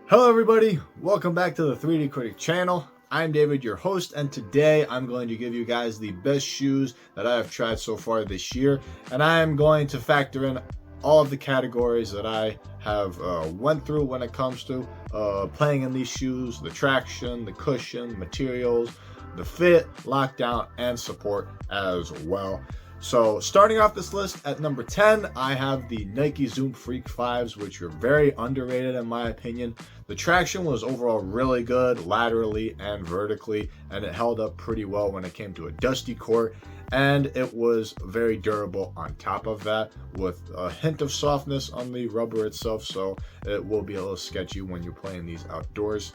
Hello everybody, welcome back to the 3D Critic channel. I'm David, your host, and today I'm going to give you guys the best shoes that I have tried so far this year, and I am going to factor in all of the categories that I have went through when it comes to playing in these shoes: the traction, the cushion, materials, the fit, lockdown, and support as well. So starting off this list at number 10, I have the Nike Zoom Freak 5s, which are very underrated in my opinion. The traction was overall really good, laterally and vertically, and it held up pretty well when it came to a dusty court, and it was very durable on top of that, with a hint of softness on the rubber itself, so it will be a little sketchy when you're playing these outdoors.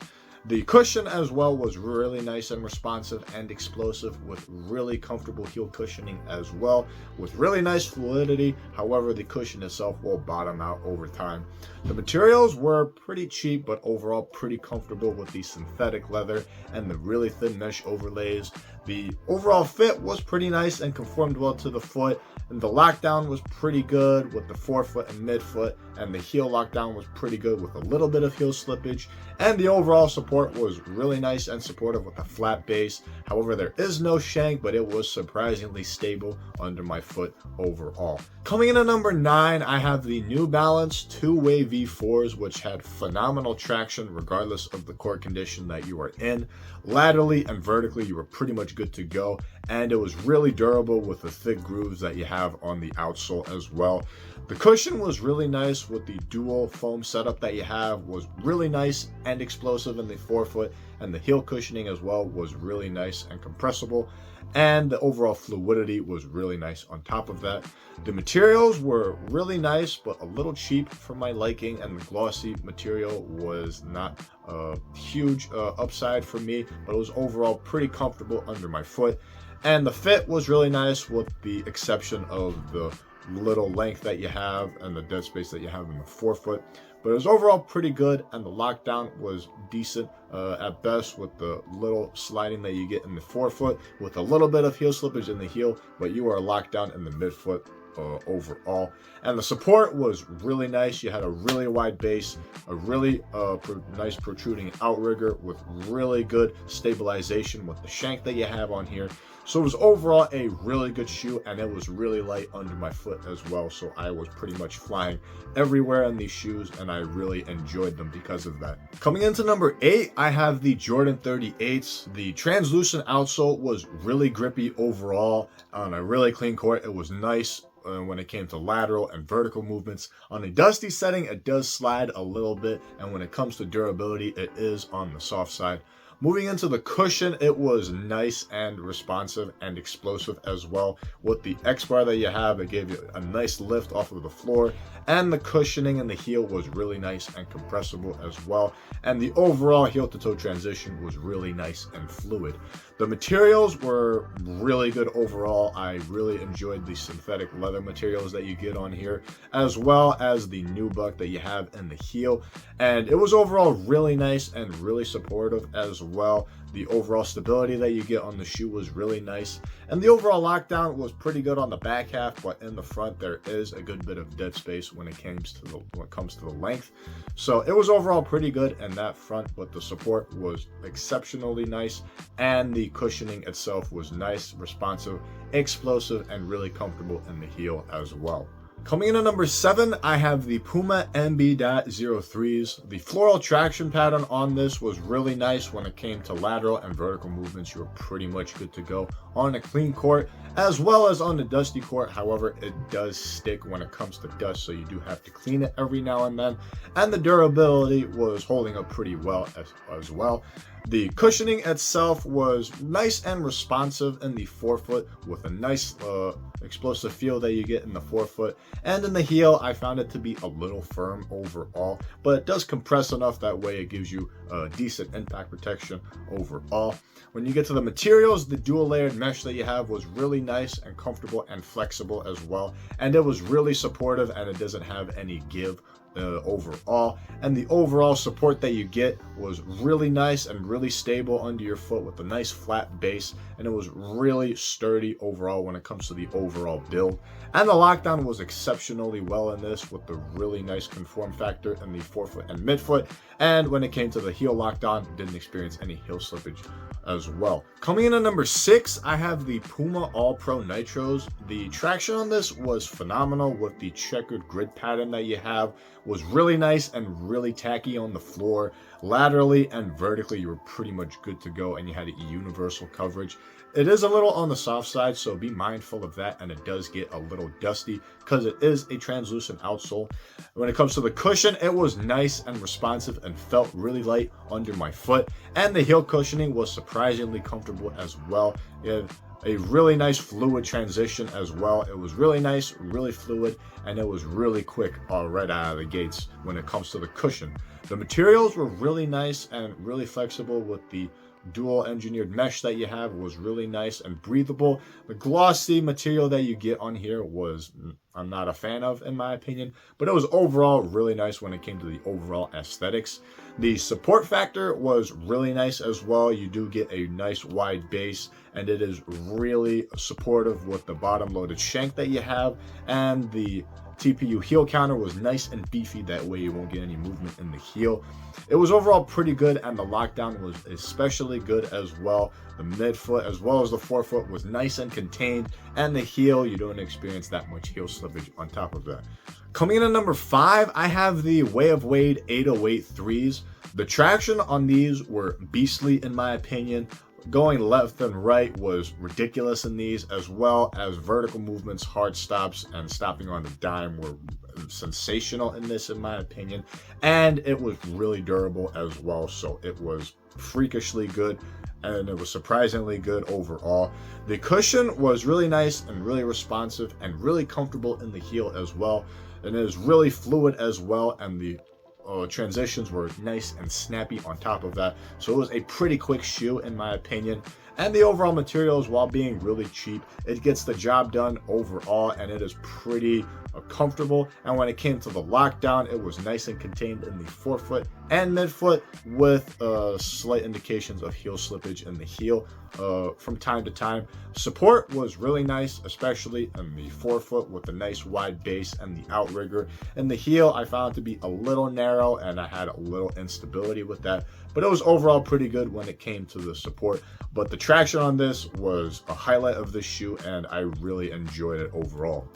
The cushion as well was really nice and responsive and explosive, with really comfortable heel cushioning as well, with really nice fluidity. However, the cushion itself will bottom out over time. The materials were pretty cheap, but overall pretty comfortable with the synthetic leather and the really thin mesh overlays. The overall fit was pretty nice and conformed well to the foot, and the lockdown was pretty good with the forefoot and midfoot, and the heel lockdown was pretty good with a little bit of heel slippage, and the overall support was really nice and supportive with a flat base. However, there is no shank, but it was surprisingly stable under my foot overall. Coming in at number 9, I have the New Balance TwoWay V4S, which had phenomenal traction regardless of the court condition that you are in. Laterally and vertically, you were pretty much good to go, and it was really durable with the thick grooves that you have on the outsole as well. The cushion was really nice with the dual foam setup that you have, was really nice and explosive in the forefoot, and the heel cushioning as well was really nice and compressible, and the overall fluidity was really nice on top of that. The materials were really nice but a little cheap for my liking, and the glossy material was not a huge upside for me, but it was overall pretty comfortable under my foot. And the fit was really nice with the exception of the little length that you have and the dead space that you have in the forefoot, but it was overall pretty good, and the lockdown was decent at best, with the little sliding that you get in the forefoot with a little bit of heel slippage in the heel, but you are locked down in the midfoot overall. And the support was really nice. You had a really wide base, a really nice protruding outrigger with really good stabilization with the shank that you have on here. So it was overall a really good shoe, and it was really light under my foot as well, so I was pretty much flying everywhere in these shoes, and I really enjoyed them because of that. Coming into number 8, I have the Jordan 38s. The translucent outsole was really grippy overall on a really clean court. It was nice when it came to lateral and vertical movements. On a dusty setting, it does slide a little bit, and when it comes to durability, it is on the soft side. Moving into the cushion, it was nice and responsive and explosive as well. With the X-bar that you have, it gave you a nice lift off of the floor, and the cushioning in the heel was really nice and compressible as well. And the overall heel-to-toe transition was really nice and fluid. The materials were really good overall. I really enjoyed the synthetic leather materials that you get on here, as well as the nubuck that you have in the heel. And it was overall really nice and really supportive as well. The overall stability that you get on the shoe was really nice, and the overall lockdown was pretty good on the back half, but in the front there is a good bit of dead space when it comes to the length. So it was overall pretty good in that front, but the support was exceptionally nice, and the cushioning itself was nice, responsive, explosive, and really comfortable in the heel as well. Coming in at number 7, I have the Puma MB.03s. The floral traction pattern on this was really nice when it came to lateral and vertical movements. You were pretty much good to go on a clean court as well as on the dusty court. However, it does stick when it comes to dust, so you do have to clean it every now and then. And the durability was holding up pretty well as well. The cushioning itself was nice and responsive in the forefoot, with a nice explosive feel that you get in the forefoot, and in the heel I found it to be a little firm overall, but it does compress enough that way it gives you a decent impact protection overall. When you get to the materials, the dual layered mesh that you have was really nice and comfortable and flexible as well, and it was really supportive, and it doesn't have any give overall, and the overall support that you get was really nice and really stable under your foot with a nice flat base, and it was really sturdy overall when it comes to the overall build. And the lockdown was exceptionally well in this with the really nice conform factor in the forefoot and midfoot, and when it came to the heel lockdown, didn't experience any heel slippage as well. Coming in at number 6, I have the Puma All Pro Nitros. The traction on this was phenomenal with the checkered grid pattern that you have, was really nice and really tacky on the floor. Laterally and vertically, you were pretty much good to go, and you had a universal coverage. It is a little on the soft side, so be mindful of that, and it does get a little dusty because it is a translucent outsole. When it comes to the cushion, it was nice and responsive and felt really light under my foot, and the heel cushioning was surprisingly comfortable as well. It had a really nice fluid transition as well. It was really nice, really fluid, and it was really quick right out of the gates when it comes to the cushion. The materials were really nice and really flexible with the dual engineered mesh that you have was really nice and breathable. The glossy material that you get on here was I'm not a fan of, in my opinion, but it was overall really nice when it came to the overall aesthetics. The support factor was really nice as well. You do get a nice wide base, and it is really supportive with the bottom loaded shank that you have, and the TPU heel counter was nice and beefy, that way you won't get any movement in the heel. It was overall pretty good, and the lockdown was especially good as well. The midfoot as well as the forefoot was nice and contained, and the heel, you don't experience that much heel slippage on top of that. Coming in at number 5, I have the Way of Wade 808 3s. The traction on these were beastly in my opinion. Going left and right was ridiculous in these, as well as vertical movements, hard stops, and stopping on the dime were sensational in this, in my opinion. And it was really durable as well, so it was freakishly good, and it was surprisingly good overall. The cushion was really nice and really responsive and really comfortable in the heel as well, and it is really fluid as well, and the transitions were nice and snappy on top of that, so it was a pretty quick shoe in my opinion. And the overall materials, while being really cheap, it gets the job done overall, and it is pretty comfortable. And when it came to the lockdown, it was nice and contained in the forefoot and midfoot with slight indications of heel slippage in the heel from time to time. Support was really nice, especially in the forefoot with a nice wide base and the outrigger. In the heel, I found it to be a little narrow, and I had a little instability with that, but it was overall pretty good when it came to the support. But the traction on this was a highlight of this shoe, and I really enjoyed it overall.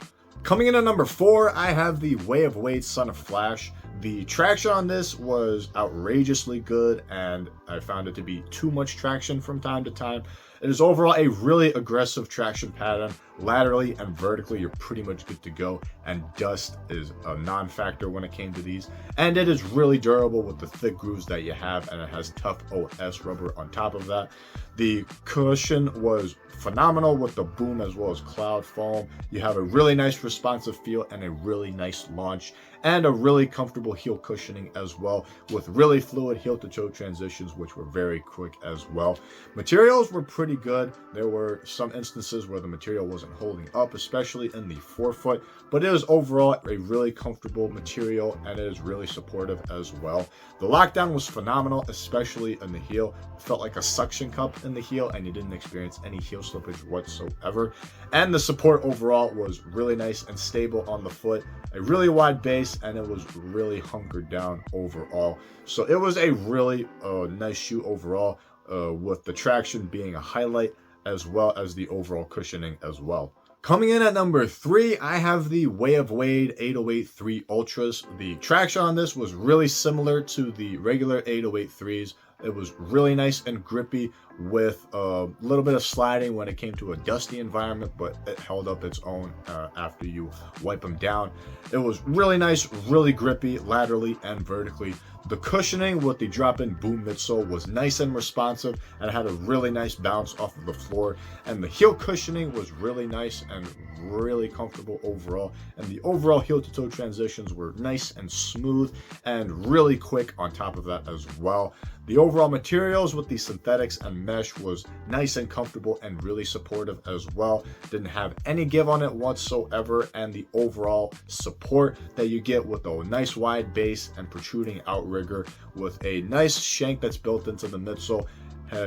Coming in at number 4, I have the Way of Wade Son of Flash. The traction on this was outrageously good, and I found it to be too much traction from time to time. It is overall a really aggressive traction pattern. Laterally and vertically, you're pretty much good to go, and dust is a non-factor when it came to these. And it is really durable with the thick grooves that you have, and it has tough OS rubber on top of that. The cushion was phenomenal with the boom as well as cloud foam. You have a really nice responsive feel and a really nice launch, and a really comfortable heel cushioning as well, with really fluid heel to toe transitions, which were very quick as well. Materials were pretty good. There were some instances where the material wasn't holding up, especially in the forefoot, but it is overall a really comfortable material, and it is really supportive as well. The lockdown was phenomenal, especially in the heel. It felt like a suction cup in the heel, and you didn't experience any heel slippage whatsoever. And the support overall was really nice and stable on the foot, a really wide base, and it was really hunkered down overall. So it was a really nice shoe overall, with the traction being a highlight as well as the overall cushioning as well. Coming in at number 3, I have the Way of Wade 808 3 Ultras. The traction on this was really similar to the regular 808 3s. It was really nice and grippy with a little bit of sliding when it came to a dusty environment, but it held up its own after you wipe them down. It was really nice, really grippy laterally and vertically. The cushioning with the drop-in boom midsole was nice and responsive, and had a really nice bounce off of the floor. And the heel cushioning was really nice and really comfortable overall, and the overall heel to toe transitions were nice and smooth and really quick on top of that as well. The overall materials with the synthetics and mesh was nice and comfortable and really supportive as well. Didn't have any give on it whatsoever, and the overall support that you get with a nice wide base and protruding outrigger with a nice shank that's built into the midsole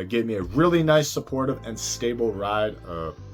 gave me a really nice supportive and stable ride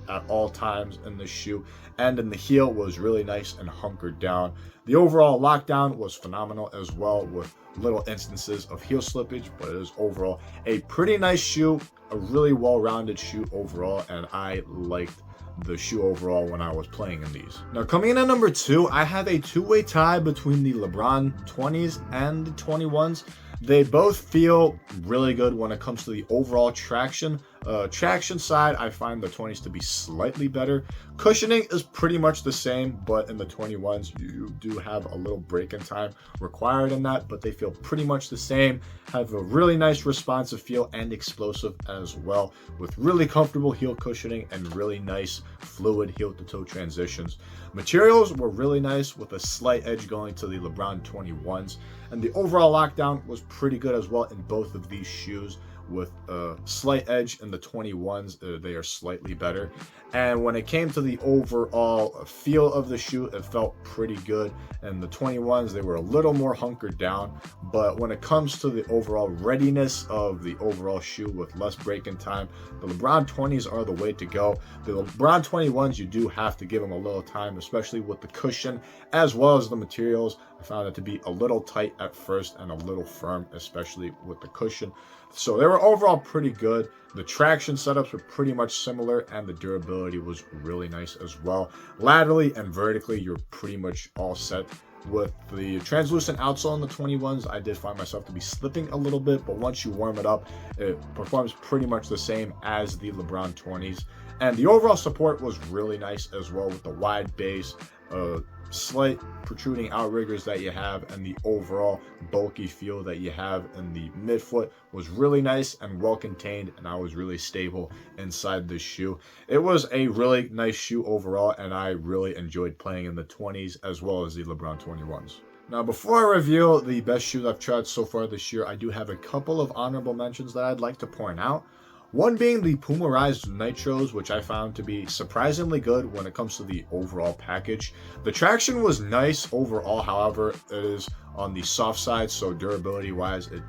at all times in the shoe, and in the heel was really nice and hunkered down. The overall lockdown was phenomenal as well, with little instances of heel slippage, but it is overall a pretty nice shoe, a really well-rounded shoe overall, and I liked the shoe overall when I was playing in these. Now, coming in at number 2, I have a two-way tie between the LeBron 20s and the 21s. They both feel really good when it comes to the overall traction. Traction side, I find the 20s to be slightly better. Cushioning is pretty much the same, but in the 21s, you do have a little break-in time required in that, but they feel pretty much the same. Have a really nice responsive feel and explosive as well, with really comfortable heel cushioning and really nice fluid heel-to-toe transitions. Materials were really nice, with a slight edge going to the LeBron 21s, and the overall lockdown was pretty good as well in both of these shoes, with a slight edge in the 21s. They are slightly better. And when it came to the overall feel of the shoe, it felt pretty good. And the 21s, they were a little more hunkered down. But when it comes to the overall readiness of the overall shoe with less break-in time, the LeBron 20s are the way to go. The LeBron 21s, you do have to give them a little time, especially with the cushion as well as the materials. I found it to be a little tight at first and a little firm, especially with the cushion. So they were overall pretty good. The traction setups were pretty much similar, and the durability was really nice as well. Laterally and vertically, you're pretty much all set. With the translucent outsole in the 21s, I did find myself to be slipping a little bit, but once you warm it up, it performs pretty much the same as the LeBron 20s. And the overall support was really nice as well, with the wide base, slight protruding outriggers that you have, and the overall bulky feel that you have in the midfoot was really nice and well contained, and I was really stable inside this shoe. It was a really nice shoe overall, and I really enjoyed playing in the 20s as well as the LeBron 21s. Now, before I reveal the best shoes I've tried so far this year, I do have a couple of honorable mentions that I'd like to point out. One being the Puma Nitros, which I found to be surprisingly good when it comes to the overall package. The traction was nice overall, however, it is on the soft side, so durability wise it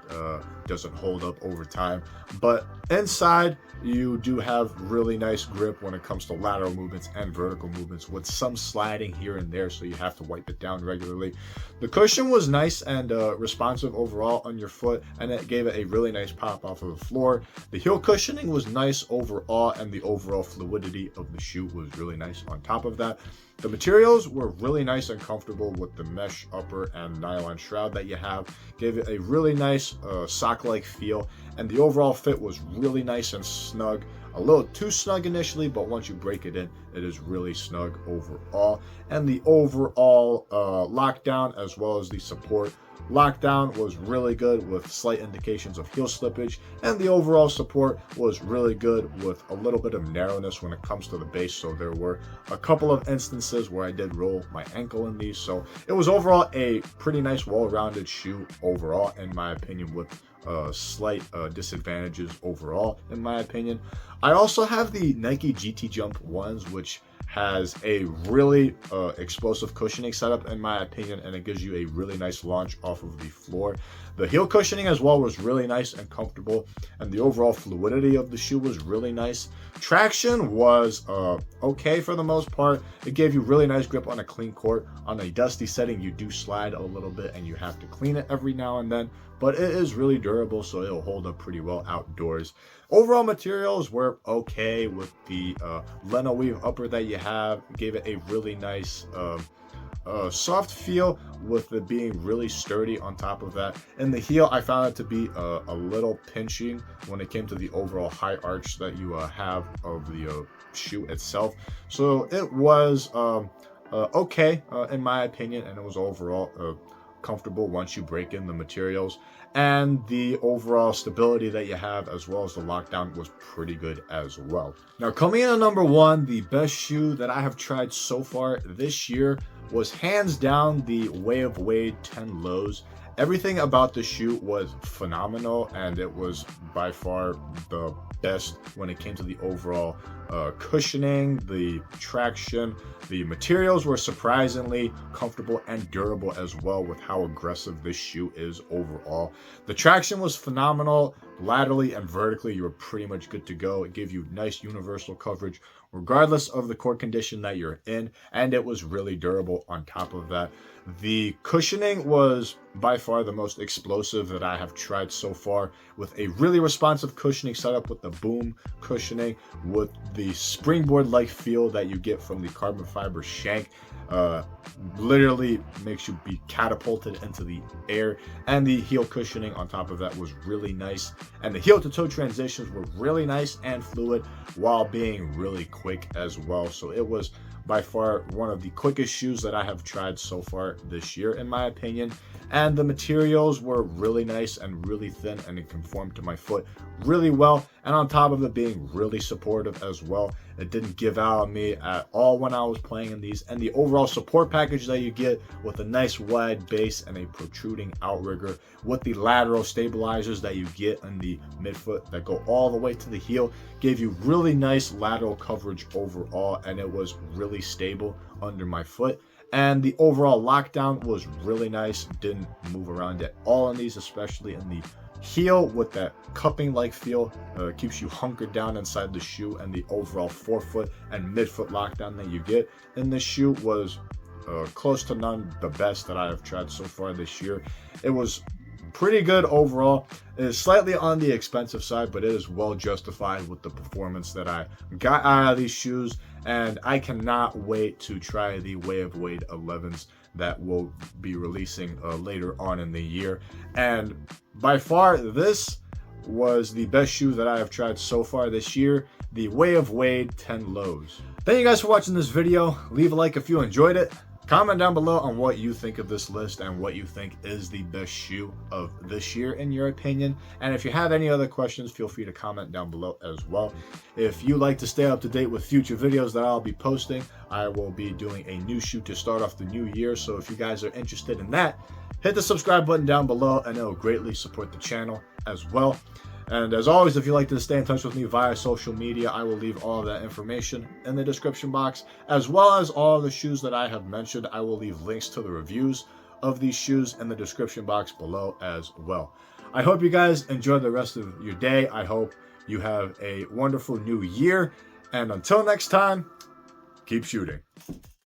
doesn't hold up over time. But inside, you do have really nice grip when it comes to lateral movements and vertical movements, with some sliding here and there, so you have to wipe it down regularly. The cushion was nice and responsive overall on your foot, and it gave it a really nice pop off of the floor. The heel cushioning was nice overall, and the overall fluidity of the shoe was really nice on top of that. The materials were really nice and comfortable, with the mesh upper and nylon shroud that you have. Gave it a really nice sock-like feel, and the overall fit was really nice and snug. A little too snug initially, but once you break it in, it is really snug overall. And the overall lockdown as well as the support. Lockdown was really good with slight indications of heel slippage, and the overall support was really good with a little bit of narrowness when it comes to the base, so there were a couple of instances where I did roll my ankle in these. So it was overall a pretty nice well-rounded shoe overall, in my opinion, with slight disadvantages overall, in my opinion. I also have the Nike GT Jump 1s, which has a really explosive cushioning setup, in my opinion, and it gives you a really nice launch off of the floor. The heel cushioning as well was really nice and comfortable, and the overall fluidity of the shoe was really nice. Traction was okay for the most part. It gave you really nice grip on a clean court. On a dusty setting, you do slide a little bit, and you have to clean it every now and then, but it is really durable, so it'll hold up pretty well outdoors. Overall materials were okay, with the leno weave upper that you have. Gave it a really nice soft feel, with it being really sturdy on top of that. In the heel, I found it to be a little pinching when it came to the overall high arch that you have of the shoe itself. So it was okay in my opinion, and it was overall comfortable once you break in the materials. and the overall stability that you have, as well as the lockdown, was pretty good as well. Now, coming in at number one, the best shoe that I have tried so far this year was hands down the Way of Wade 10 Lows. Everything about the shoe was phenomenal, and it was by far the best when it came to the overall cushioning, the traction. The materials were surprisingly comfortable and durable as well, with how aggressive this shoe is overall. The traction was phenomenal. Laterally and vertically, you were pretty much good to go. It gave you nice universal coverage regardless of the court condition that you're in, and it was really durable on top of that. The cushioning was by far the most explosive that I have tried so far, with a really responsive cushioning setup with the boom cushioning, with the springboard-like feel that you get from the carbon fiber shank. Literally makes you be catapulted into the air, and the heel cushioning on top of that was really nice, and the heel to toe transitions were really nice and fluid while being really quick as well. So it was by far one of the quickest shoes that I have tried so far this year, in my opinion. And the materials were really nice and really thin, and it conformed to my foot really well. And on top of it being really supportive as well, it didn't give out on me at all when I was playing in these. And the overall support package that you get, with a nice wide base and a protruding outrigger, with the lateral stabilizers that you get in the midfoot that go all the way to the heel, gave you really nice lateral coverage overall, and it was really stable under my foot. And the overall lockdown was really nice. Didn't move around at all in these, especially in the heel with that cupping like feel. Keeps you hunkered down inside the shoe, and the overall forefoot and midfoot lockdown that you get in this shoe was close to none the best that I have tried so far this year. It was pretty good overall. It is slightly on the expensive side, but it is well justified with the performance that I got out of these shoes, and I cannot wait to try the Way of Wade 11s that will be releasing later on in the year. And by far, this was the best shoe that I have tried so far this year, the Way of Wade 10 Lows. Thank you guys for watching this video. Leave a like if you enjoyed it. Comment down below on what you think of this list and what you think is the best shoe of this year in your opinion. And if you have any other questions, feel free to comment down below as well. If you like to stay up to date with future videos that I'll be posting, I will be doing a new shoe to start off the new year. So if you guys are interested in that, hit the subscribe button down below, and it will greatly support the channel as well. And as always, if you'd like to stay in touch with me via social media, I will leave all of that information in the description box, as well as all of the shoes that I have mentioned. I will leave links to the reviews of these shoes in the description box below as well. I hope you guys enjoy the rest of your day. I hope you have a wonderful new year. And until next time, keep shooting.